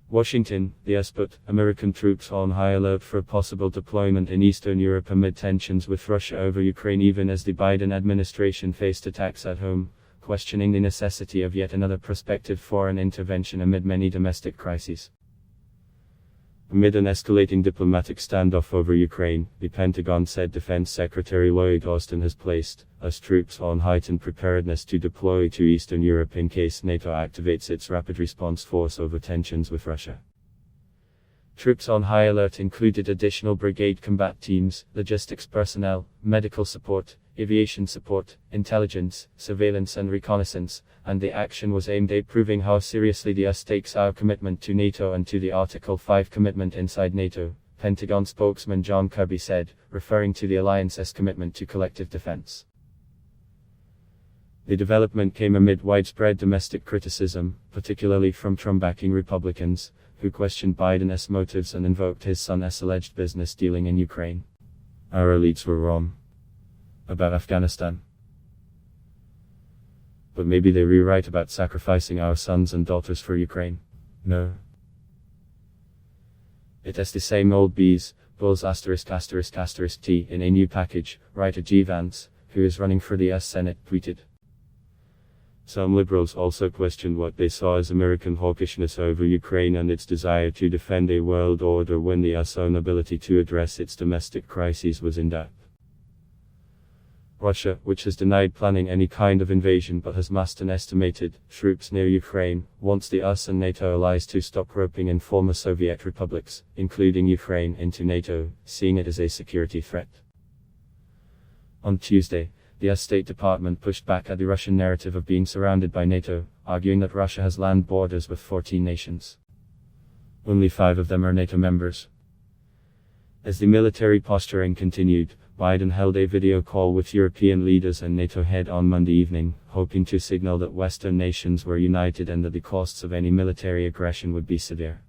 Washington, the US put American troops on high alert for a possible deployment in Eastern Europe amid tensions with Russia over Ukraine, even as the Biden administration faced attacks at home, questioning the necessity of yet another prospective foreign intervention amid many domestic crises. Amid an escalating diplomatic standoff over Ukraine, the Pentagon said Defense Secretary Lloyd Austin has placed US troops on heightened preparedness to deploy to Eastern Europe in case NATO activates its rapid response force over tensions with Russia. Troops on high alert included additional brigade combat teams, logistics personnel, medical support, aviation support, intelligence, surveillance and reconnaissance, and the action was aimed at proving how seriously the US takes our commitment to NATO and to the Article 5 commitment inside NATO, Pentagon spokesman John Kirby said, referring to the alliance's commitment to collective defense. The development came amid widespread domestic criticism, particularly from Trump-backing Republicans, who questioned Biden's motives and invoked his son's alleged business dealing in Ukraine. Our elites were wrong about Afghanistan. But maybe they were right about sacrificing our sons and daughters for Ukraine. No. It is the same old bees, bulls *****T in a new package, writer G. Vance, who is running for the US Senate, tweeted. Some liberals also questioned what they saw as American hawkishness over Ukraine and its desire to defend a world order when the US's own ability to address its domestic crises was in doubt. Russia, which has denied planning any kind of invasion but has massed an estimated troops near Ukraine, wants the US and NATO allies to stop roping in former Soviet republics, including Ukraine, into NATO, seeing it as a security threat. On Tuesday, the US State Department pushed back at the Russian narrative of being surrounded by NATO, arguing that Russia has land borders with 14 nations. Only 5 of them are NATO members. As the military posturing continued, Biden held a video call with European leaders and NATO head on Monday evening, hoping to signal that Western nations were united and that the costs of any military aggression would be severe.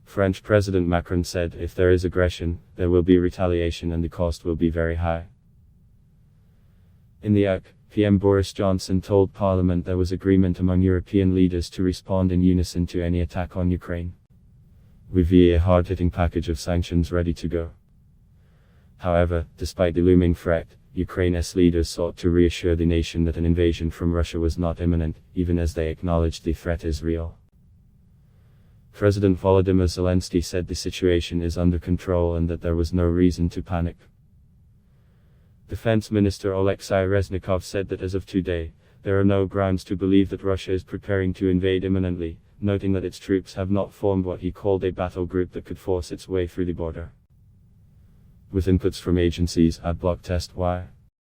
French President Macron said, if there is aggression, there will be retaliation and the cost will be very high. In the UK, PM Boris Johnson told Parliament there was agreement among European leaders to respond in unison to any attack on Ukraine. With a hard-hitting package of sanctions ready to go. However, despite the looming threat, Ukraine's leaders sought to reassure the nation that an invasion from Russia was not imminent, even as they acknowledged the threat is real. President Volodymyr Zelensky said the situation is under control and that there was no reason to panic. Defense Minister Oleksiy Reznikov said that as of today, there are no grounds to believe that Russia is preparing to invade imminently, noting that its troops have not formed what he called a battle group that could force its way through the border. With inputs from agencies at Block Test Y.